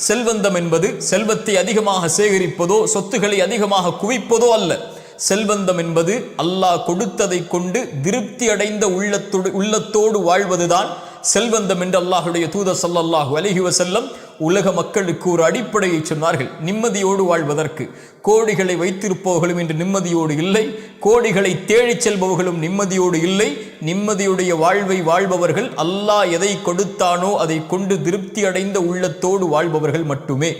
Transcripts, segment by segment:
செல்வந்தம் என்பது செல்வத்தை அதிகமாக சேகரிப்பதோ சொத்துக்களை அதிகமாக குவிப்பதோ அல்ல. செல்வந்தம் என்பது அல்லாஹ் கொடுத்ததை கொண்டு திருப்தி அடைந்த உள்ளத்தோடு வாழ்வதுதான் செல்வந்தம் என்று அல்லாஹுடைய தூதர் ஸல்லல்லாஹு அலைஹி வஸல்லம் உலக மக்களுக்கு ஒரு அடிப்படையை சொன்னார்கள். நிம்மதியோடு வாழ்வதற்கு கோடிகளை வைத்திருப்பவர்களும் இன்று நிம்மதியோடு இல்லை, கோடிகளை தேடிச் செல்பவர்களும் நிம்மதியோடு இல்லை. நிம்மதியுடைய வாழ்வை வாழ்பவர்கள் அல்லாஹ் எதை கொடுத்தானோ அதை கொண்டு திருப்தி அடைந்த உள்ளத்தோடு வாழ்பவர்கள் மட்டுமே.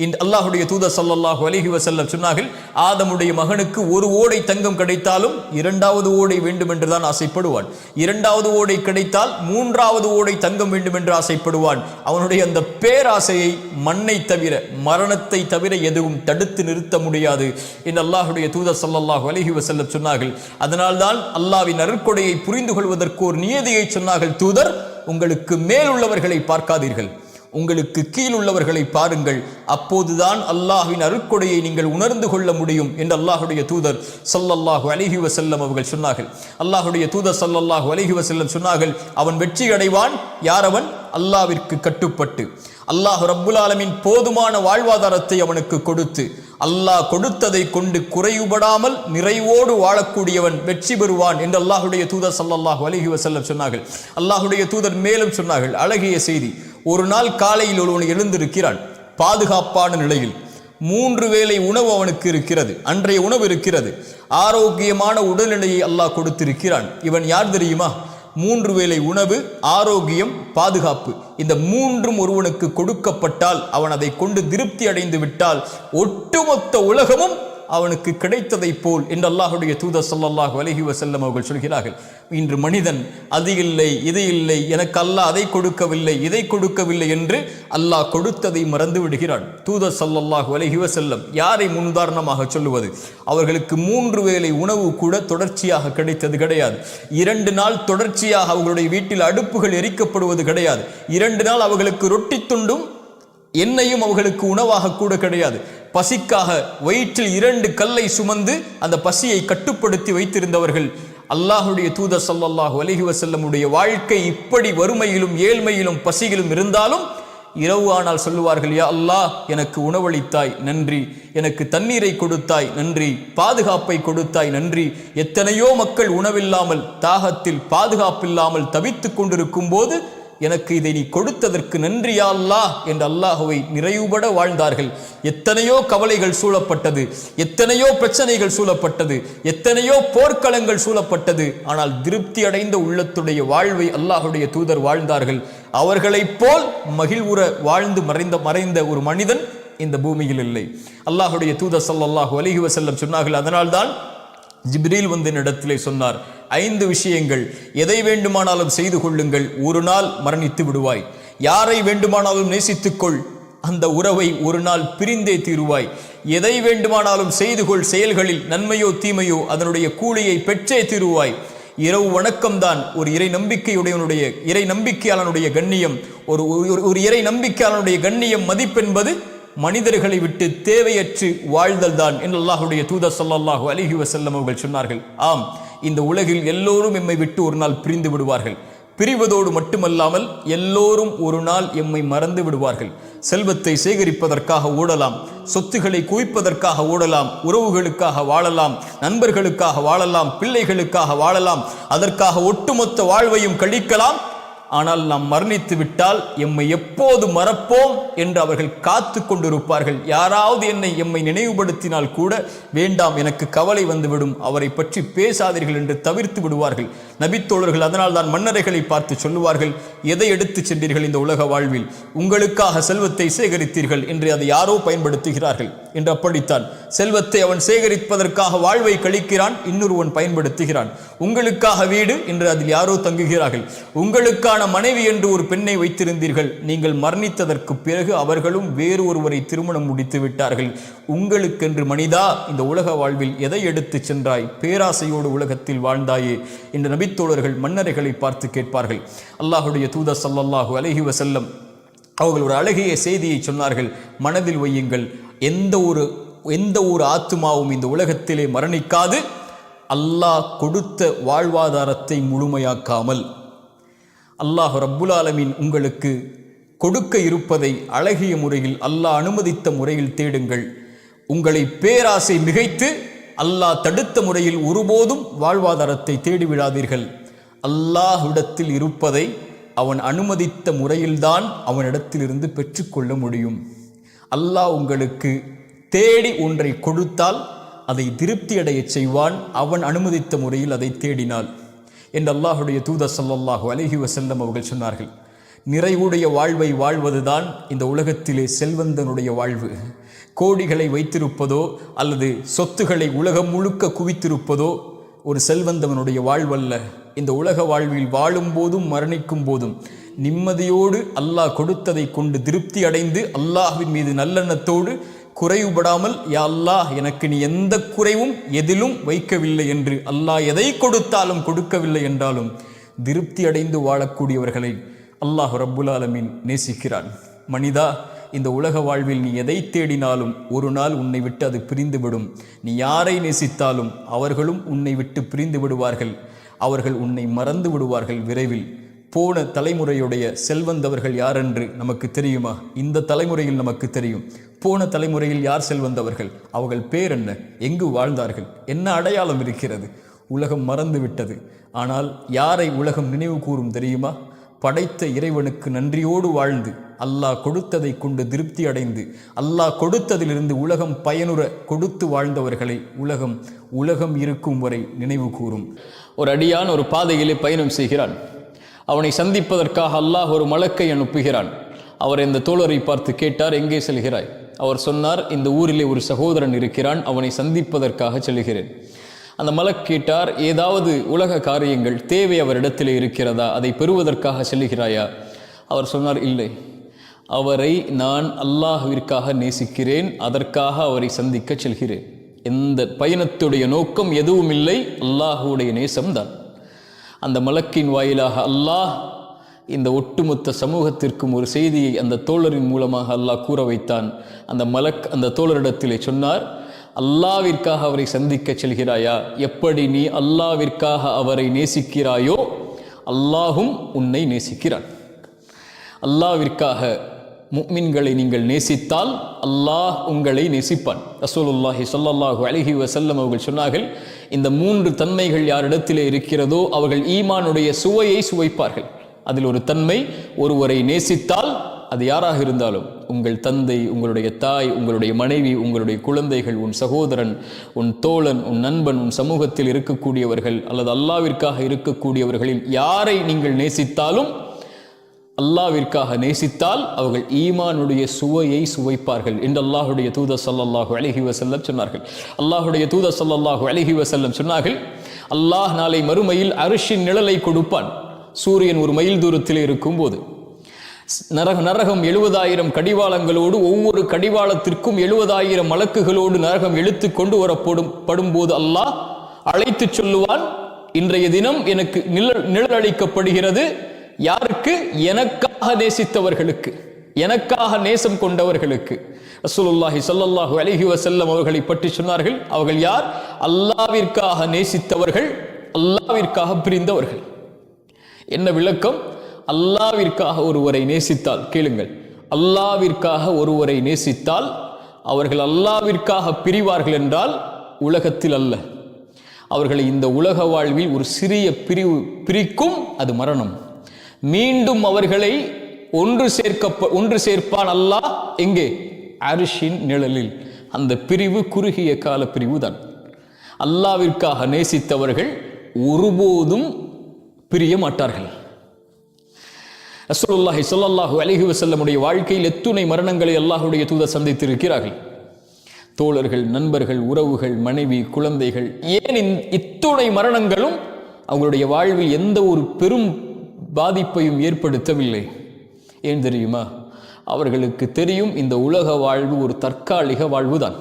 இந்த அல்லாஹுடைய தூதர் ஸல்லல்லாஹு அலைஹி வஸல்லம் சொன்னார்கள், ஆதமுடைய மகனுக்கு ஒரு ஓடை தங்கம் கிடைத்தாலும் இரண்டாவது ஓடை வேண்டும் என்றுதான் ஆசைப்படுவான். இரண்டாவது ஓடை கிடைத்தால் மூன்றாவது ஓடை தங்கம் வேண்டும் என்று ஆசைப்படுவான். அவனுடைய அந்த பேராசையை மண்ணை தவிர மரணத்தை தவிர எதுவும் தடுத்து நிறுத்த முடியாது என்று அல்லாஹுடைய தூதர் ஸல்லல்லாஹு அலைஹி வஸல்லம் சொன்னார்கள். அதனால்தான் அல்லாஹ்வின் அருட்கொடையை புரிந்து கொள்வதற்கு ஒரு நியதியை சொன்னார்கள். தூதர், உங்களுக்கு மேல் உள்ளவர்களை பார்க்காதீர்கள், உங்களுக்கு கீழ் உள்ளவர்களை பாருங்கள், அப்போதுதான் அல்லாஹ்வின் அருட்கொடையை நீங்கள் உணர்ந்து கொள்ள முடியும் என்று அல்லாஹுடைய தூதர் ஸல்லல்லாஹு அலைஹி வஸல்லம் அவர்கள் சொன்னார்கள். அல்லாஹுடைய தூதர் ஸல்லல்லாஹு அலைஹி வஸல்லம் சொன்னார்கள், அவன் வெற்றி அடைவான் யாரவன் அல்லாஹ்விற்கு கட்டுப்பட்டு அல்லாஹ் ரப்புல் ஆலமீன் போதுமான வாழ்வாதாரத்தை அவனுக்கு கொடுத்து அல்லாஹ் கொடுத்ததை கொண்டு குறைவுபடாமல் நிறைவோடு வாழக்கூடியவன் வெற்றி பெறுவான் என்று அல்லாஹுடைய தூதர் ஸல்லல்லாஹு அலைஹி வஸல்லம் சொன்னார்கள். அல்லாஹுடைய தூதர் மேலும் சொன்னார்கள், அழகிய செய்தி. ஒரு நாள் காலையில் ஒருவன் எழுந்திருக்கிறான், பாதுகாப்பான நிலையில் 3 வேளை உணவு அவனுக்கு இருக்கிறது, அன்றைய உணவு இருக்கிறது, ஆரோக்கியமான உடல்நிலையை அல்லாஹ் கொடுத்திருக்கிறான். இவன் யார் தெரியுமா? 3 வேளை உணவு, ஆரோக்கியம், பாதுகாப்பு, இந்த 3ம் ஒருவனுக்கு கொடுக்கப்பட்டால் அவன் அதை கொண்டு திருப்தி அடைந்து விட்டால் ஒட்டுமொத்த உலகமும் அவனுக்கு கிடைத்ததை போல் என்று அல்லாஹுடைய தூதர் ஸல்லல்லாஹு அலைஹி வஸல்லம் அவர்கள் சொல்கிறார்கள். இன்று மனிதன் அது இல்லை இது இல்லை, எனக்கு அல்லாஹ் அதை கொடுக்கவில்லை இதை கொடுக்கவில்லை என்று அல்லாஹ் கொடுத்ததை மறந்து விடுகிறான். தூதர் ஸல்லல்லாஹு அலைஹி வஸல்லம் யாரை முன்னுதாரணமாக சொல்லுவது? அவர்களுக்கு 3 வேளை உணவு கூட தொடர்ச்சியாக கிடைத்தது கிடையாது. 2 நாள் தொடர்ச்சியாக அவர்களுடைய வீட்டில் அடுப்புகள் எரிக்கப்படுவது கிடையாது. 2 நாள் அவர்களுக்கு ரொட்டி துண்டும் எண்ணெயும் அவர்களுக்கு உணவாக கூட கிடையாது. பசிக்காக வயிற்றில் 2 கல்லை சுமந்து அந்த பசியை கட்டுப்படுத்தி வைத்திருந்தவர்கள். அல்லாஹுடைய தூதர் ஸல்லல்லாஹு அலைஹி வஸல்லமுடைய வாழ்க்கை இப்படி வறுமையிலும் ஏழ்மையிலும் பசியிலும் இருந்தாலும் இரவு ஆனால் சொல்லுவார்கள், யா அல்லாஹ், எனக்கு உணவளித்தாய் நன்றி, எனக்கு தண்ணீரை கொடுத்தாய் நன்றி, பாதுகாப்பை கொடுத்தாய் நன்றி. எத்தனையோ மக்கள் உணவில்லாமல் தாகத்தில் பாதுகாப்பில்லாமல் தவித்துக் கொண்டிருக்கும் போது எனக்கு இதை நீ கொடுத்ததற்கு நன்றி யா அல்லாஹ் என்று அல்லாஹுவை நிறைவுபட வாழ்ந்தார்கள். எத்தனையோ கவலைகள் சூழப்பட்டது, எத்தனையோ பிரச்சனைகள் சூழப்பட்டது, எத்தனையோ போர்க்களங்கள் சூழப்பட்டது, ஆனால் திருப்தி அடைந்த உள்ளத்துடைய வாழ்வை அல்லாஹுடைய தூதர் வாழ்ந்தார்கள். அவர்களைப் போல் மகிழ்வுற வாழ்ந்து மறைந்த ஒரு மனிதன் இந்த பூமியில் இல்லை. அல்லாஹுடைய தூதர் ஸல்லல்லாஹு அலைஹி வஸல்லம் சொன்னார்கள், அதனால்தான் ஜிப்ரீல் வந்து என்னிடத்திலே சொன்னார், 5 விஷயங்கள், எதை வேண்டுமானாலும் செய்து கொள்ளுங்கள், ஒரு நாள் மரணித்து விடுவாய். யாரை வேண்டுமானாலும் நேசித்துக்கொள், அந்த உறவை ஒரு நாள் பிரிந்தே தீருவாய். எதை வேண்டுமானாலும் செய்து கொள், செயல்களில் நன்மையோ தீமையோ அதனுடைய கூலியை பெற்றே தீருவாய். இரவு வணக்கம்தான் ஒரு இறை நம்பிக்கையாளனுடைய கண்ணியம். ஒரு இறை நம்பிக்கையாளனுடைய கண்ணியம் மதிப்பென்பது மனிதர்களை விட்டு தேவையற்று வாழ்தல் தான் என்று அல்லாஹுடைய தூதர் ஸல்லல்லாஹு அலைஹி வஸல்லம் அவர்கள் சொன்னார்கள். ஆம், இந்த உலகில் எல்லோரும் எம்மை விட்டு ஒரு நாள் பிரிந்து விடுவார்கள். பிரிவதோடு மட்டுமல்லாமல் எல்லோரும் ஒரு நாள் எம்மை மறந்து விடுவார்கள். செல்வத்தை சேகரிப்பதற்காக ஓடலாம், சொத்துக்களை குவிப்பதற்காக ஓடலாம், உறவுகளுக்காக வாழலாம், நண்பர்களுக்காக வாழலாம், பிள்ளைகளுக்காக வாழலாம், அதற்காக ஒட்டுமொத்த வாழ்வையும் கழிக்கலாம். ஆனால் நாம் மரணித்து விட்டால் எம்மை எப்போது மறப்போம் என்று அவர்கள் காத்து கொண்டிருப்பார்கள். யாராவது எம்மை நினைவுபடுத்தினால் கூட வேண்டாம், எனக்கு கவலை வந்துவிடும், அவரை பற்றி பேசாதீர்கள் என்று தவிர்த்து விடுவார்கள் நபித்தோழர்கள். அதனால் தான் மன்னரைகளை பார்த்து சொல்லுவார்கள், எதை எடுத்து சென்றீர்கள் இந்த உலக வாழ்வில்? உங்களுக்காக செல்வத்தை சேகரித்தீர்கள் என்று அதை யாரோ பயன்படுத்துகிறார்கள் என்று. அப்படித்தான் செல்வத்தை அவன் சேகரிப்பதற்காக வாழ்வை கழிக்கிறான், இன்னொருவன் பயன்படுத்துகிறான். உங்களுக்காக வீடு என்று அதில் யாரோ தங்குகிறார்கள். உங்களுக்கான மனைவி என்று ஒரு பெண்ணை வைத்திருந்தீர்கள், நீங்கள் மரணித்ததற்கு பிறகு அவர்களும் வேறு ஒருவரை திருமணம் முடித்து விட்டார்கள். உங்களுக்கென்று மனிதா இந்த உலக வாழ்வில் எதை எடுத்து சென்றாய்? பேராசையோடு உலகத்தில் வாழ்ந்தாயே என்று நபித்தோழர்கள் மன்னரைகளை பார்த்து கேட்பார்கள். அல்லாஹுடைய தூதர் ஸல்லல்லாஹு அலைஹி வஸல்லம் அவர்கள் ஒரு அழகிய செய்தியை சொன்னார்கள், மனதில் வையுங்கள், எந்த ஒரு ஆத்துமாவும் இந்த உலகத்திலே மரணிக்காது அல்லாஹ் கொடுத்த வாழ்வாதாரத்தை முழுமையாக்காமல். அல்லாஹ் ரப்புல் ஆலமீன் உங்களுக்கு கொடுக்க இருப்பதை அழகிய முறையில் அல்லாஹ் அனுமதித்த முறையில் தேடுங்கள். உங்களை பேராசை மிகைத்து அல்லாஹ் தடுத்த முறையில் ஒருபோதும் வாழ்வாதாரத்தை தேடிவிடாதீர்கள். அல்லாஹ்விடத்தில் இருப்பதை அவன் அனுமதித்த முறையில்தான் அவனிடத்திலிருந்து பெற்றுக்கொள்ள முடியும். அல்லாஹ் உங்களுக்கு தேடி ஒன்றை கொடுத்தால் அதை திருப்தி அடைய செய்வான், அவன் அனுமதித்த முறையில் அதை தேடினாள் என்று அல்லாஹுடைய தூதர் ஸல்லல்லாஹு அலைஹி வஸல்லம் அவர்கள் சொன்னார்கள். நிறைவுடைய வாழ்வை வாழ்வதுதான் இந்த உலகத்திலே செல்வந்தனுடைய வாழ்வு. கோடிகளை வைத்திருப்பதோ அல்லது சொத்துக்களை உலகம் முழுக்க குவித்திருப்பதோ ஒரு செல்வந்தவனுடைய வாழ்வல்ல. இந்த உலக வாழ்வில் வாழும் போதும் மரணிக்கும் போதும் நிம்மதியோடு அல்லாஹ் கொடுத்ததை கொண்டு திருப்தி அடைந்து அல்லாஹ்வின் மீது நல்லெண்ணத்தோடு குறைவுபடாமல், யா அல்லாஹ் எனக்கு நீ எந்த குறைவும் எதிலும் வைக்கவில்லை என்று, அல்லாஹ் எதை கொடுத்தாலும் கொடுக்கவில்லை என்றாலும் திருப்தி அடைந்து வாழக்கூடியவர்களை அல்லாஹ் ரப்புல் ஆலமீன் நேசிக்கிறான். மனிதா, இந்த உலக வாழ்வில் நீ எதை தேடினாலும் ஒரு நாள் உன்னை விட்டு அது பிரிந்துவிடும். நீ யாரை நேசித்தாலும் அவர்களும் உன்னை விட்டு பிரிந்து விடுவார்கள். அவர்கள் உன்னை மறந்து விடுவார்கள் விரைவில். போன தலைமுறையுடைய செல்வந்தவர்கள் யாரென்று நமக்கு தெரியுமா? இந்த தலைமுறையில் நமக்கு தெரியும். போன தலைமுறையில் யார் செல்வந்தவர்கள்? அவர்கள் பேர் என்ன? எங்கு வாழ்ந்தார்கள்? என்ன அடையாளம் இருக்கிறது? உலகம் மறந்து விட்டது. ஆனால் யாரை உலகம் நினைவு கூறும் தெரியுமா? படைத்த இறைவனுக்கு நன்றியோடு வாழ்ந்து அல்லாஹ் கொடுத்ததை கொண்டு திருப்தி அடைந்து அல்லாஹ் கொடுத்ததிலிருந்து உலகம் பயனுற கொடுத்து வாழ்ந்தவர்களை உலகம் இருக்கும் வரை நினைவு கூறும். ஒரு அடியான் ஒரு பாதையிலே பயணம் செய்கிறான். அவனை சந்திப்பதற்காக அல்லாஹ் ஒரு மலக்கை அனுப்புகிறான். அவர் இந்த தோழரை பார்த்து கேட்டார், எங்கே செல்கிறாய்? அவர் சொன்னார், இந்த ஊரிலே ஒரு சகோதரன் இருக்கிறான், அவனை சந்திப்பதற்காக செல்கிறேன். அந்த மலக் கேட்டார், ஏதாவது உலக காரியங்கள் தேவை அவரிடத்திலே இருக்கிறதா? அதை பெறுவதற்காக செல்கிறாயா? அவர் சொன்னார், இல்லை, அவரை நான் அல்லாஹ்விற்காக நேசிக்கிறேன், அதற்காக அவரை சந்திக்க செல்கிறேன். எந்த பயணத்துடைய நோக்கம் எதுவும் இல்லை, அல்லாஹுடைய நேசம்தான். அந்த மலக்கின் வாயிலாக அல்லாஹ் இந்த ஒட்டுமொத்த சமூகத்திற்கும் ஒரு செய்தியை அந்த தோழரின் மூலமாக அல்லாஹ் கூற வைத்தான். அந்த மலக் அந்த தோழரிடத்திலே சொன்னார், அல்லாவிற்காக அவரை சந்திக்க செல்கிறாயா? எப்படி நீ அல்லாவிற்காக அவரை நேசிக்கிறாயோ அல்லாஹும் உன்னை நேசிக்கிறான். அல்லாவிற்காக முஃமின்களை நீங்கள் நேசித்தால் அல்லாஹ் உங்களை நேசிப்பான். ரசூலுல்லாஹி ஸல்லல்லாஹு அலைஹி வஸல்லம் அவர்கள் சொன்னார்கள், இந்த 3 தன்மைகள் யாரிடத்திலே இருக்கிறதோ அவர்கள் ஈமானுடைய சுவையை சுவைப்பார்கள். அதில் ஒரு தன்மை, ஒருவரை நேசித்தால் அது யாராக இருந்தாலும், உங்கள் தந்தை, உங்களுடைய தாய், உங்களுடைய மனைவி, உங்களுடைய குழந்தைகள், உன் சகோதரன், உன் தோழன், உன் நண்பன், உன் சமூகத்தில் இருக்கக்கூடியவர்கள் அல்லது அல்லாவிற்காக இருக்கக்கூடியவர்களில் யாரை நீங்கள் நேசித்தாலும், அல்லாவிற்காக நேசித்தால் அவர்கள் ஈமானுடைய சுவையை சுவைப்பார்கள் என்று அல்லாஹுடைய தூதர் ஸல்லல்லாஹு அலைஹி வஸல்லம் சொன்னார்கள். அல்லாஹுடைய தூதர் ஸல்லல்லாஹு அலைஹி வஸல்லம் சொன்னார்கள், அல்லாஹ் நாளை மறுமையில் அர்ஷின் நிழலை கொடுப்பான். சூரியன் ஒரு மைல் தூரத்தில் இருக்கும்போது நரகம் 70,000 கடிவாளங்களோடு, ஒவ்வொரு கடிவாளத்திற்கும் 70,000 மலக்குகளோடு நரகம் இழுத்து கொண்டு வரப்படும்போது அல்லாஹ் அழைத்து சொல்லுவான், இன்றைய தினம் எனக்கு நிழல் அளிக்கப்படுகிறது. யாருக்கு? எனக்காக நேசித்தவர்களுக்கு, எனக்காக நேசம் கொண்டவர்களுக்கு. ரசூலுல்லாஹி ஸல்லல்லாஹு அலைஹி வஸல்லம் அவர்களை பற்றி சொன்னார்கள், அவர்கள் யார்? அல்லாஹ்விற்காக நேசித்தவர்கள், அல்லாஹ்விற்காக பிரிந்தவர்கள். என்ன விளக்கம்? அல்லாஹ்விற்காக ஒருவரை நேசித்தால், கேளுங்கள், அல்லாஹ்விற்காக ஒருவரை நேசித்தால் அவர்கள் அல்லாஹ்விற்காக பிரிவார்கள் என்றால் உலகத்தில் அல்ல, அவர்களை இந்த உலக வாழ்வில் ஒரு சிறிய பிரிக்கும், அது மரணம். மீண்டும் அவர்களை ஒன்று சேர்ப்பான் அல்லாஹ். எங்கே? அர்ஷின் நிழலில். அந்த பிரிவு குறுகிய கால பிரிவு தான். அல்லாஹ்விற்காக நேசித்தவர்கள் ஒருபோதும் பிரிய மாட்டார்கள். ரசூலுல்லாஹி ஸல்லல்லாஹு அலைஹி வஸல்லமுடைய வாழ்க்கையில் எத்துணை மரணங்களை அல்லாஹ்வுடைய தூதர் சந்தித்திருக்கிறார்கள். தோழர்கள், நண்பர்கள், உறவுகள், மனைவி, குழந்தைகள், ஏன் இத்துணை மரணங்களும் அவங்களுடைய வாழ்வில் எந்த ஒரு பெரும் பாதிப்பையும் ஏற்படுத்தவில்லை. ஏன் தெரியுமா? அவர்களுக்கு தெரியும், இந்த உலக வாழ்வு ஒரு தற்காலிக வாழ்வுதான்.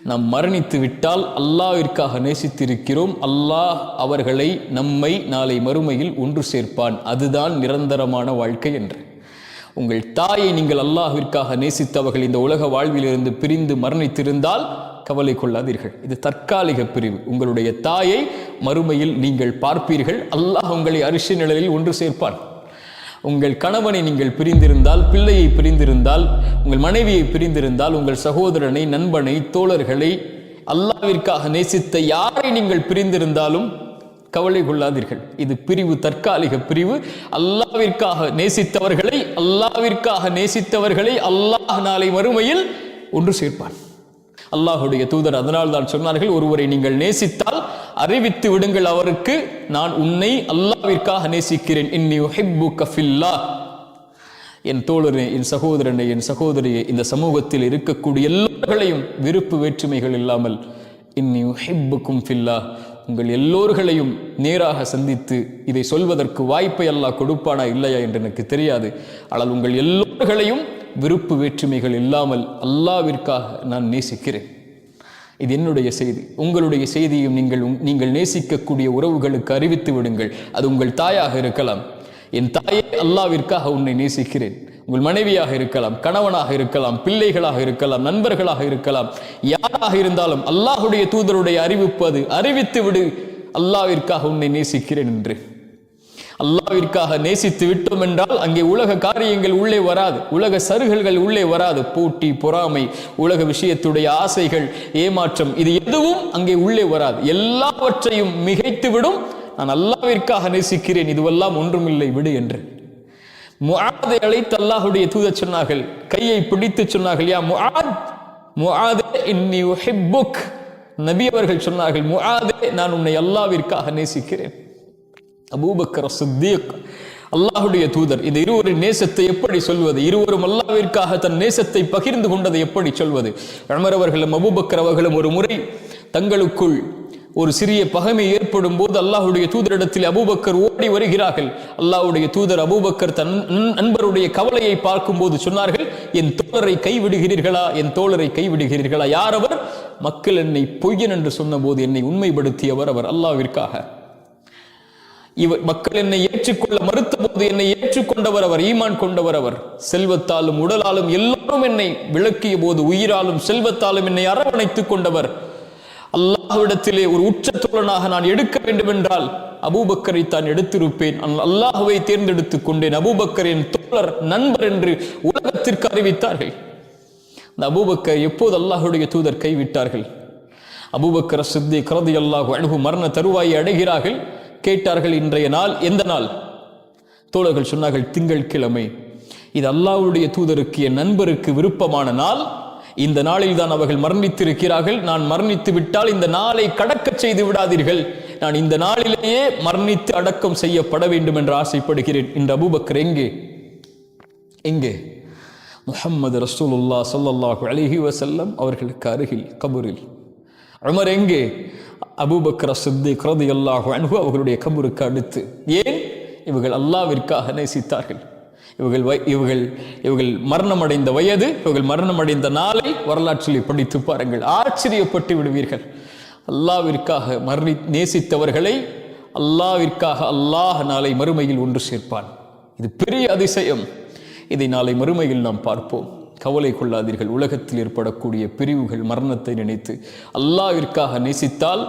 நாம் மரணித்து விட்டால் அல்லாஹ்விற்காக நேசித்திருக்கிறோம், அல்லாஹ் அவர்களை, நம்மை நாளை மறுமையில் ஒன்று சேர்ப்பான், அதுதான் நிரந்தரமான வாழ்க்கை என்று. உங்கள் தாயை நீங்கள் அல்லாஹ்விற்காக நேசித்தவர்கள் இந்த உலக வாழ்விலிருந்து பிரிந்து மரணித்திருந்தால் கவலை கொள்ளாதீர்கள், இது தற்காலிக பிரிவு. உங்களுடைய தாயை மறுமையில் நீங்கள் பார்ப்பீர்கள், அல்லாஹ் உங்களை அரிசி நிழலில் ஒன்று சேர்ப்பான். உங்கள் கணவனை நீங்கள் பிரிந்திருந்தால், பிள்ளையை பிரிந்திருந்தால், உங்கள் மனைவியை பிரிந்திருந்தால், உங்கள் சகோதரனை, நண்பனை, தோழர்களை, அல்லாஹ்விற்காக நேசித்த யாரை நீங்கள் பிரிந்திருந்தாலும் கவலை கொள்ளாதீர்கள். இது பிரிவு, தற்காலிக பிரிவு. அல்லாஹ்விற்காக நேசித்தவர்களை அல்லாஹ் நாளை மறுமையில் ஒன்று சேர்ப்பான். அல்லாஹுடைய தூதர் அதனால் தான் சொன்னார்கள், ஒருவரை நீங்கள் நேசித்தால் அறிவித்து விடுங்கள் அவருக்கு, நான் உன்னை அல்லாஹ்விற்காக நேசிக்கிறேன். இன்னி உஹிப்புக ஃபில்லாஹ். என் தோழரே, என் சகோதரனே, என் சகோதரியே, இந்த சமூகத்தில் இருக்கக்கூடிய எல்லோர்களையும் விருப்பு வேற்றுமைகள் இல்லாமல் இன்னி உஹிப்புக்கும் ஃபில்லாஹ், உங்கள் எல்லோர்களையும் நேராக சந்தித்து இதை சொல்வதற்கு வாய்ப்பை அல்லாஹ் கொடுப்பானா இல்லையா என்று எனக்கு தெரியாது. ஆனால் உங்கள் எல்லோர்களையும் விருப்பு வேற்றுமைகள் இல்லாமல் அல்லாஹ்விற்காக நான் நேசிக்கிறேன். இது என்னுடைய செய்தி. உங்களுடைய செய்தியும் நீங்கள் நேசிக்கக்கூடிய உறவுகளுக்கு அறிவித்து விடுங்கள். அது உங்கள் தாயாக இருக்கலாம். என் தாயே, அல்லாஹ்விற்காக உன்னை நேசிக்கிறேன். உங்கள் மனைவியாக இருக்கலாம், கணவனாக இருக்கலாம், பிள்ளைகளாக இருக்கலாம், நண்பர்களாக இருக்கலாம், யாராக இருந்தாலும் அல்லாஹுடைய தூதருடைய அறிவிப்பு அது. அறிவித்து விடு, அல்லாஹ்விற்காக உன்னை நேசிக்கிறேன் என்று. அல்லாஹ்விற்காக நேசித்து விட்டோம் என்றால் அங்கே உலக காரியங்கள் உள்ளே வராது, உலக சருகல்கள் உள்ளே வராது. போட்டி, பொறாமை, உலக விஷயத்துடைய ஆசைகள், ஏமாற்றம், இது எதுவும் அங்கே உள்ளே வராது. எல்லாவற்றையும் மிகைத்து விடும். நான் அல்லாஹ்விற்காக நேசிக்கிறேன், இதுவெல்லாம் ஒன்றுமில்லை, விடு என்று. முஆதை அழைத்து அல்லாஹுடைய தூதர் சொன்னார்கள், கையை பிடித்து சொன்னார்கள், யா முஆதே இன்னி உஹிப்புக். நபி அவர்கள் சொன்னார்கள், முஆதே, நான் உன்னை அல்லாஹ்விற்காக நேசிக்கிறேன். அபூபக்கர் சித்தீக், அல்லாஹுடைய தூதர், இந்த இருவரின் நேசத்தை எப்படி சொல்வது? இருவரும் அல்லாஹ்விற்காக தன் நேசத்தை பகிர்ந்து கொண்டதை எப்படி சொல்வது? உமர் அவர்களும் அபூபக்கர் அவர்களும் ஒரு முறை தங்களுக்குள் ஒரு சிறிய பகைமை ஏற்படும் போது அல்லாஹுடைய தூதரிடத்தில் அபூபக்கர் ஓடி வருகிறார்கள். அல்லாஹுடைய தூதர் அபூபக்கர் தன் நண்பருடைய கவலையை பார்க்கும் போது சொன்னார்கள், என் தோழரை கைவிடுகிறீர்களா? என் தோழரை கைவிடுகிறீர்களா? யார் அவர்? மக்கள் என்னை பொய்யன் என்று சொன்ன போது என்னை உண்மைப்படுத்தியவர் அவர். அல்லாஹ்விற்காக மக்கள் என்னை ஏற்றுக்கொள்ள மறுத்த போது என்னை ஏற்றுக்கொண்டவர் அவர், ஈமான் கொண்டவர் அவர். செல்வத்தாலும் உடலாலும் எல்லோரும் என்னை விளக்கிய போது உயிராலும் செல்வத்தாலும் என்னை அரவணைத்துக் கொண்டவர். அல்லாஹ்விடத்திலே ஒரு உச்ச தோழனாக நான் எடுக்க வேண்டும் என்றால் அபூபக்கரை தான் எடுத்திருப்பேன். அல்லாஹ்வை தேர்ந்தெடுத்துக் கொண்டேன். அபூபக்கர் என் தோழர், நண்பர் என்று உலகத்திற்கு அறிவித்தார்கள். அந்த அபூபக்கர் எப்போது அல்லாஹுடைய தூதர் கைவிட்டார்கள்? அபூபக்கர் சித்தீக் ரலியல்லாஹு அன்ஹு மரண தருவாயை அடைகிறார்கள். கேட்டார்கள், இன்றைய நாள் எந்த நாள்? தோழர்கள் சொன்னார்கள், திங்கட்கிழமை. இது அல்லாஹ்வுடைய தூதருக்கு, என் நண்பருக்கு விருப்பமான நாள். இந்த நாளில் தான் அவர்கள் மரணித்திருக்கிறார்கள். நான் மரணித்து விட்டால் இந்த நாளை கடக்க செய்து விடாதீர்கள். நான் இந்த நாளிலேயே மரணித்து அடக்கம் செய்யப்பட வேண்டும் என்று ஆசைப்படுகிறேன். இந்த அபூபக்கர் எங்கே? முஹம்மது ரசூலுல்லாஹ் ஸல்லல்லாஹு அலைஹி வஸல்லம் அவர்களுக்கு அருகில் கபரில். உமர் எங்கே? அபூபக்கர் சித்தீக் ரலியல்லாஹு அன்ஹு அவர்களுடைய கபருக்கு அடுத்து. ஏன்? இவர்கள் அல்லாஹ்விற்காக நேசித்தார்கள். இவர்கள் மரணமடைந்த வயது, இவர்கள் மரணமடைந்த நாளை வரலாற்றில் படித்து பாருங்கள், ஆச்சரியப்பட்டு விடுவீர்கள். அல்லாஹ்விற்காக நேசித்தவர்களை அல்லாஹ்விற்காக அல்லாஹ் நாளை மறுமையில் ஒன்று சேர்ப்பான். இது பெரிய அதிசயம். இதை நாளை மறுமையில் நாம் பார்ப்போம். கவலை கொள்ளாதீர்கள். உலகத்தில் ஏற்படக்கூடிய பிரிவுகள், மரணத்தை நினைத்து அல்லாஹ்விற்காக நேசித்தால்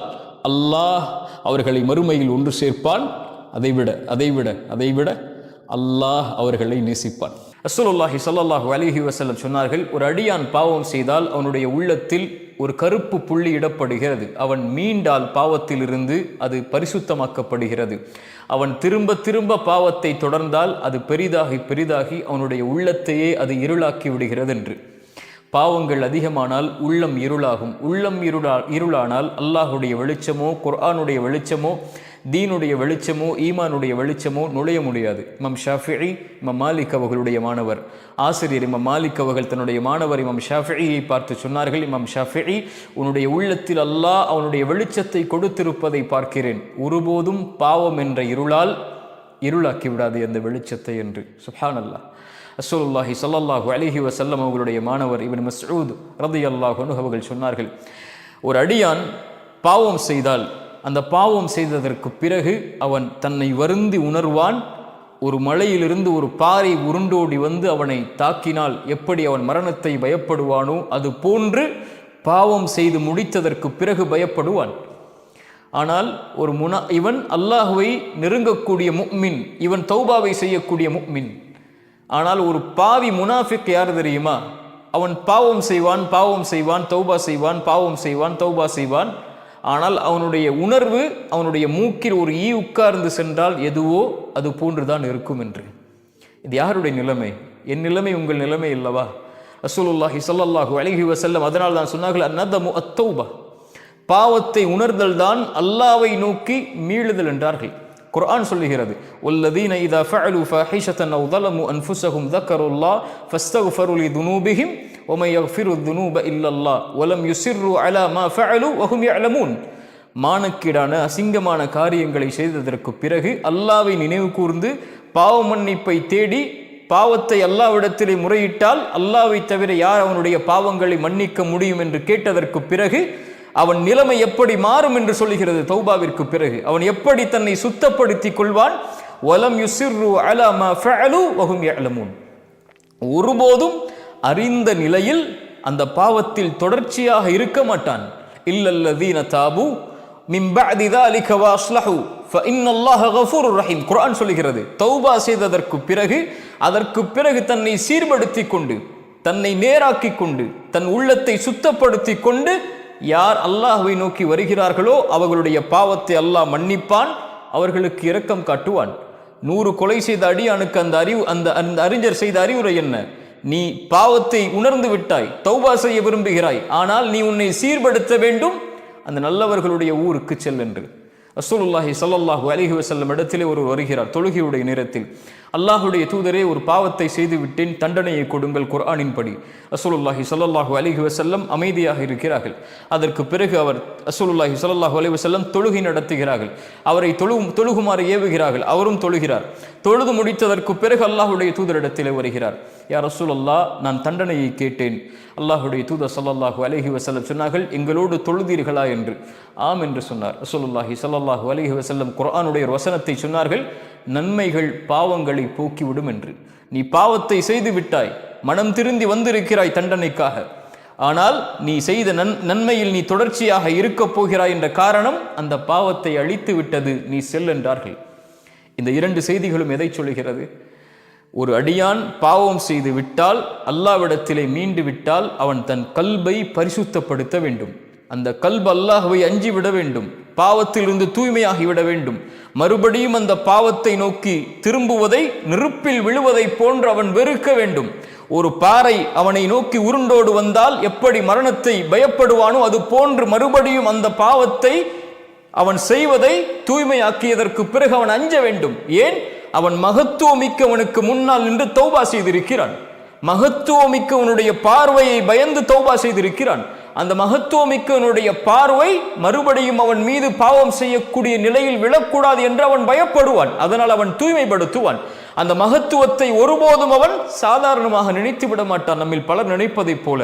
அல்லாஹ் அவர்களை மறுமையில் ஒன்று சேர்ப்பான். அதைவிட அல்லாஹ் அவர்களை நேசிப்பான். ரசூலுல்லாஹி ஸல்லல்லாஹு அலைஹி வஸல்லம் சொன்னார்கள், ஒரு அடியான் பாவம் செய்தால் அவனுடைய உள்ளத்தில் ஒரு கருப்பு புள்ளி இடப்படுகிறது. அவன் மீண்டால் பாவத்திலிருந்து அது பரிசுத்தமாக்கப்படுகிறது. அவன் திரும்ப திரும்ப பாவத்தை தொடர்ந்தால் அது பெரிதாகி அவனுடைய உள்ளத்தையே அது இருளாக்கி விடுகிறது என்று. பாவங்கள் அதிகமானால் உள்ளம் இருளாகும். உள்ளம் இருளானால் அல்லாஹுடைய வெளிச்சமோ, குர்ஆனுடைய வெளிச்சமோ, தீனுடைய வெளிச்சமோ, ஈமானுடைய வெளிச்சமோ நுழைய முடியாது. இமாம் ஷாஃபிஈ, இமாம் மாலிக் அவர்களுடைய மாணவர் ஆசிரியர் இமாம் மாலிக் அவர்கள் தன்னுடைய மாணவர் இமாம் ஷாஃபிஈயை பார்த்து சொன்னார்கள், இமாம் ஷாஃபிஈ, உன்னுடைய உள்ளத்தில் அல்லாஹ் அவனுடைய வெளிச்சத்தை கொடுத்திருப்பதை பார்க்கிறேன். ஒருபோதும் பாவம் என்ற இருளால் இருளாக்கி விடாது அந்த வெளிச்சத்தை என்று. சுப்ஹானல்லாஹ். ரசூலுல்லாஹி ஸல்லல்லாஹு அலைஹி வஸல்லம் அவர்களுடைய மாணவர் இப்னு மஸ்ஊத் ரலியல்லாஹு அன்ஹு அவர்கள் சொன்னார்கள், ஒரு அடியான் பாவம் செய்தால் அந்த பாவம் செய்ததற்கு பிறகு அவன் தன்னை வருந்தி உணர்வான். ஒரு மலையிலிருந்து ஒரு பாறை உருண்டோடி வந்து அவனை தாக்கினால் எப்படி அவன் மரணத்தை பயப்படுவானோ அது போன்று பாவம் செய்து முடித்ததற்கு பிறகு பயப்படுவான். ஆனால் ஒரு இவன் அல்லாஹுவை நெருங்கக்கூடிய முஃமின், இவன் தௌபாவை செய்யக்கூடிய முஃமின். ஆனால் ஒரு பாவி முனாஃபிக் யார் தெரியுமா? அவன் பாவம் செய்வான், தௌபா செய்வான், பாவம் செய்வான், தௌபா செய்வான். ஆனால் அவனுடைய உணர்வு, அவனுடைய மூக்கில் ஒரு ஈ உட்கார்ந்து சென்றால் எதுவோ அது போன்றுதான் இருக்கும் என்று. இது யாருடைய நிலைமை? என் நிலைமை உங்கள் நிலைமை இல்லவா? ரசூலுல்லாஹி ஸல்லல்லாஹு அலைஹி வஸல்லம் அதனால் தான் சொன்னார்கள், அந்நதமு அத்தௌபா, பாவத்தை உணர்தல் தான் அல்லாஹ்வை நோக்கி மீளுதல் என்றார்கள். குர்ஆன் சொல்லுகிறது, வல்லதீன இதா ஃபஅலு ஃபாஹிஷத்தன் அவ் ஸலமு அன்ஃபுஸஹும் ذكرுல்லாஹ் ஃபஸ்தக்ஃபரு லிதுனூபிஹிம் வமை யக்ஃபிரு ذுனூப இல்லல்லாஹ் வலம் யுஸிர்ரு அலா மா ஃபஅலு வஹும் யஅலமூன். மானக்கீடான அசிங்கமான காரியங்களை செய்ததற்கு பிறகு அல்லாஹ்வை நினைவு கூர்ந்து பாவ மன்னிப்பை தேடி பாவத்தை அல்லாஹ்விடத்திலே முறையிட்டால் அல்லாஹ்வை தவிர யார் அவனுடைய பாவங்களை மன்னிக்க முடியும் என்று கேட்டதற்கு பிறகு அவன் நிலைமை எப்படி மாறும் என்று சொல்லுகிறது. தௌபாவிற்கு பிறகு அவன் எப்படி தன்னை சுத்தப்படுத்திக் கொள்வான்? வலம் யுஸிர்ரு அலா மா ஃபஅலு வஹும் யஅலமூன். ஒருபோதும் அறிந்த நிலையில் அந்த பாவத்தில் தொடர்ச்சியாக இருக்க மாட்டான். இல்லல்லதீன தாபு மின் பஅதி ذلك வஅஸ்லஹு ஃபஇன்னல்லாஹ கஃபூருர் ரஹீம். குர்ஆன் சொல்லுகிறது, தௌபா செய்ததற்கு பிறகு அதற்கு பிறகு தன்னை சீர்படுத்திக் கொண்டு, தன்னை நேராக்கிக் கொண்டு, தன் உள்ளத்தை சுத்தப்படுத்திக் கொண்டு யார் அல்லாஹ்வை நோக்கி வருகிறார்களோ அவர்களுடைய பாவத்தை அல்லாஹ் மன்னிப்பான், அவர்களுக்கு இரக்கம் காட்டுவான். 100 கொலை செய்த அடியானுக்கு அந்த அறிஞர் செய்த அறிவுரை என்ன? நீ பாவத்தை உணர்ந்து விட்டாய், தௌபா செய்ய விரும்புகிறாய், ஆனால் நீ உன்னை சீர்படுத்த வேண்டும், அந்த நல்லவர்களுடைய ஊருக்கு செல் என்று. ரசூலுல்லாஹி ஸல்லல்லாஹு அலைஹி வஸல்லம் இடத்திலே ஒருவர் வருகிறார் தொழுகையுடைய நேரத்தில். அல்லாஹுடைய தூதரே, ஒரு பாவத்தை செய்து விட்டேன், தண்டனையை கொடுங்கள் குர்ஆனின்படி. ரசூலுல்லாஹி ஸல்லல்லாஹு அலைஹி வஸல்லம் அமைதியாக இருக்கிறார்கள். அதற்கு பிறகு அவர் ரசூலுல்லாஹி ஸல்லல்லாஹு அலைஹி வஸல்லம் தொழுகை நடத்துகிறார்கள். அவரை தொழுகுமாறு ஏவுகிறார்கள். அவரும் தொழுகிறார். தொழுது முடித்ததற்கு பிறகு அல்லாஹுடைய தூதரிடத்திலே வருகிறார். யா ரசூலல்லாஹ், நான் தண்டனையை கேட்டேன். அல்லாஹுடைய தூதர் ஸல்லல்லாஹு அலைஹி வஸல்லம் சொன்னார்கள், எங்களோடு தொழுதீர்களா என்று. ஆம் என்று சொன்னார். ரசூலுல்லாஹி ஸல்லல்லாஹு அலைஹி வஸல்லம் குர்ஆனுடைய வசனத்தை சொன்னார்கள், நன்மைகள் பாவங்களை போக்கிவிடும் என்று. நீ பாவத்தை செய்து விட்டாய், மனம் திருந்தி வந்திருக்கிறாய் தண்டனைக்காக, ஆனால் நீ செய்த நன்மையில் நீ தொடர்ச்சியாக இருக்கப் போகிறாய் என்ற காரணம் அந்த பாவத்தை அழித்து விட்டது, நீ செல் என்றார்கள். இந்த 2 செய்திகளும் எதை சொல்கிறது? ஒரு அடியான் பாவம் செய்து விட்டால், அல்லாஹ்விடத்திலே மீண்டு விட்டால், அவன் தன் கல்பை பரிசுத்தப்படுத்த வேண்டும். அந்த கல்பு அல்லாஹ்வை அஞ்சி விட வேண்டும், பாவத்திலிருந்து தூய்மையாகிவிட வேண்டும். மறுபடியும் அந்த பாவத்தை நோக்கி திரும்புவதை, நெருப்பில் விழுவதை போன்று அவன் வெறுக்க வேண்டும். ஒரு பாறை அவனை நோக்கி உருண்டோடு வந்தால் எப்படி மரணத்தை பயப்படுவானோ அது போன்று மறுபடியும் அந்த பாவத்தை அவன் செய்வதை தூய்மையாக்கியதற்கு பிறகு அவன் அஞ்ச வேண்டும். ஏன்? அவன் மகத்துவமிக்கவனுக்கு முன்னால் நின்று தௌபா செய்திருக்கிறான். மகத்துவமிக்கவனுடைய பார்வையை பயந்து தௌபா செய்திருக்கிறான். அந்த மகத்துவமிக்கவனுடைய பார்வை மறுபடியும் அவன் மீது பாவம் செய்யக்கூடிய நிலையில் விழக்கூடாது என்று அவன் பயப்படுவான். அதனால் அவன் தூய்மைப்படுத்துவான். அந்த மகத்துவத்தை ஒருபோதும் அவன் சாதாரணமாக நினைத்து விட மாட்டான். நம்மில் பலர் நினைப்பதைப் போல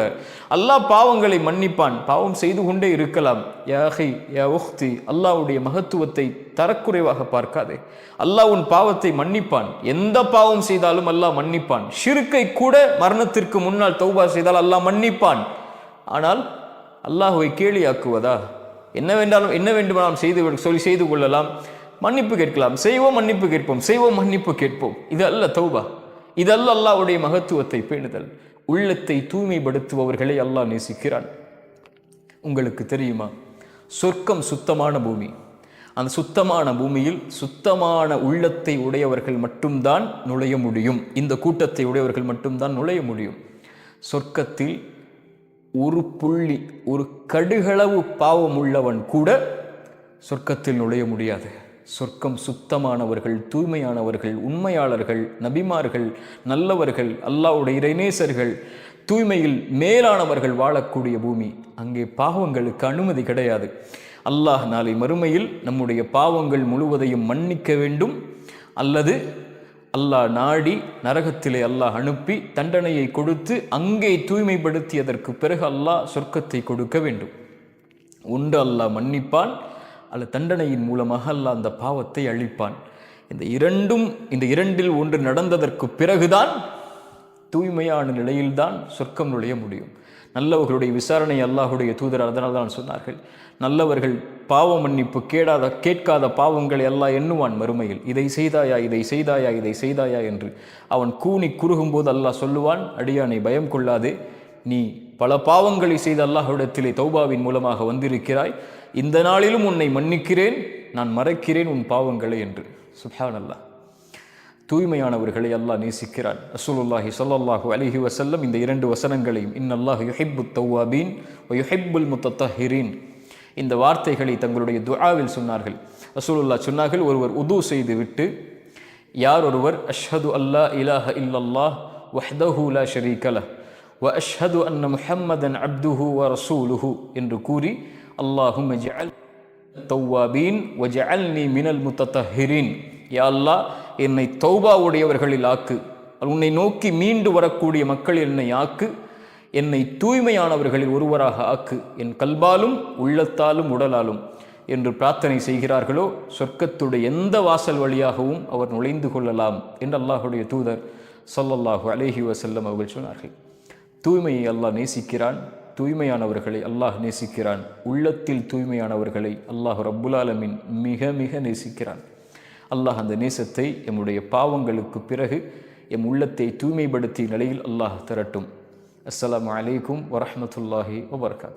அல்லாஹ் பாவங்களை மன்னிப்பான், பாவம் செய்து கொண்டே இருக்கலாம். யாஹி யா உக்தி, அல்லாஹ்வுடைய மகத்துவத்தை தரக்குறைவாக பார்க்காதே. அல்லாஹ் உன் பாவத்தை மன்னிப்பான். எந்த பாவம் செய்தாலும் அல்லாஹ் மன்னிப்பான். ஷிர்க்கை கூட மரணத்திற்கு முன்னால் தௌபா செய்தால் அல்லாஹ் மன்னிப்பான். ஆனால் அல்லாஹ்வை கேலியாக்குவதா? என்ன வேண்டுமானாலும் செய்து கொள்ளலாம், மன்னிப்பு கேட்கலாம், செய்வோம் மன்னிப்பு கேட்போம், செய்வோம் மன்னிப்பு கேட்போம். இது அல்ல தௌபா. இதல்ல அல்லாஹ்வுடைய மகத்துவத்தை பேணுதல். உள்ளத்தை தூய்மைப்படுத்துபவர்களை அல்லாஹ் நேசிக்கிறான். உங்களுக்கு தெரியுமா, சொர்க்கம் சுத்தமான பூமி. அந்த சுத்தமான பூமியில் சுத்தமான உள்ளத்தை உடையவர்கள் மட்டும்தான் நுழைய முடியும். இந்த கூட்டத்தை உடையவர்கள் மட்டும்தான் நுழைய முடியும். சொர்க்கத்தில் ஒரு புள்ளி, ஒரு கடுகளவு பாவம் உள்ளவன் கூட சொர்க்கத்தில் நுழைய முடியாது. சொர்க்கம் சுத்தமானவர்கள், தூய்மையானவர்கள், உண்மையாளர்கள், நபிமார்கள், நல்லவர்கள், அல்லாஹ்வுடைய இறைநேசர்கள், தூய்மையில் மேலானவர்கள் வாழக்கூடிய பூமி. அங்கே பாவங்களுக்கு அனுமதி கிடையாது. அல்லாஹ் நாளை மறுமையில் நம்முடைய பாவங்கள் முழுவதையும் மன்னிக்க வேண்டும், அல்லது அல்லாஹ் நாடி நரகத்திலே அல்லாஹ் அனுப்பி தண்டனையை கொடுத்து அங்கே தூய்மைப்படுத்தியதற்கு பிறகு அல்லாஹ் சொர்க்கத்தை கொடுக்க வேண்டும். ஒன்று அல்லாஹ் மன்னிப்பான், அல்ல தண்டனையின் மூலமாக அல்லாஹ் அந்த பாவத்தை அழிப்பான். இந்த இரண்டில் ஒன்று நடந்ததற்கு பிறகுதான் தூய்மையான நிலையில்தான் சொர்க்கம் நுழைய முடியும். நல்லவர்களுடைய விசாரணை அல்லாஹுடைய தூதர் அதனால் தான் சொன்னார்கள், நல்லவர்கள் பாவ மன்னிப்பு கேட்காத பாவங்களை அல்லாஹ் எண்ணுவான் மறுமையில். இதை செய்தாயா, இதை செய்தாயா, இதை செய்தாயா என்று. அவன் கூனி குறுகும்போது அல்லாஹ் சொல்லுவான், அடியானை பயம் கொள்ளாதே, நீ பல பாவங்களை செய்த அல்லாஹ்விடத்திலே தௌபாவின் மூலமாக வந்திருக்கிறாய், இந்த நாளிலும் உன்னை மன்னிக்கிறேன், நான் மறைக்கிறேன் உன் பாவங்களை என்று. சுப்ஹானல்லாஹ். தூய்மையானவர்களை அல்லாஹ் நேசிக்கிறான். ரசூலுல்லாஹி ஸல்லல்லாஹு அலைஹி வஸல்லம் இந்த 2 வசனங்களையும் இன்னல்லாஹ் யுஹிப்புத் தவ்வாபீன் வ யுஹிப்புல் முத்தத்தஹிரீன் இந்த வார்த்தைகளை தங்களுடைய துஆவில் சொன்னார்கள். ரசூலுல்லாஹ் சொன்னார்கள், ஒருவர் உது செய்து விட்டு யார் ஒருவர் அஷ்ஹது அல்லா இலாஹ இல்லல்லாஹ் வஹ்தஹு லா ஷரீக லஹ் வ அஷ்ஹது அன்ன முஹம்மதன் அப்துஹு வ ரசூலுஹு என்று கூறி அல்லாஹும்ம ஜஅல் தவ்வாபீன் வ ஜஅல்னி மினல் முத்தத்தஹிரீன், யா அல்லாஹ் என்னை தௌபா உடையவர்களில் ஆக்கு, உன்னை நோக்கி மீண்டு வரக்கூடிய மக்கள் என்னை ஆக்கு, என்னை தூய்மையானவர்களில் ஒருவராக ஆக்கு, என் கல்பாலும் உள்ளத்தாலும் உடலாலும் என்று பிரார்த்தனை செய்கிறார்களோ சொர்க்கத்துடைய எந்த வாசல் வழியாகவும் அவர் நுழைந்து கொள்ளலாம் என்று அல்லாஹுடைய தூதர் ஸல்லல்லாஹு அலைஹி வஸல்லம் அவர்கள் சொன்னார்கள். தூய்மையை அல்லாஹ் நேசிக்கிறான், தூய்மையானவர்களை அல்லாஹ் நேசிக்கிறான். உள்ளத்தில் தூய்மையானவர்களை அல்லாஹ் ரப்புல் ஆலமீன் மிக மிக நேசிக்கிறான். அல்லாஹ் அந்த நேசத்தை எம்முடைய பாவங்களுக்கு பிறகு எம் உள்ளத்தை தூய்மைப்படுத்திய நிலையில் அல்லாஹ் தரட்டும். அஸ்ஸலாமு அலைக்கும் வரஹ்மத்துல்லாஹி வபரகாத்துஹு.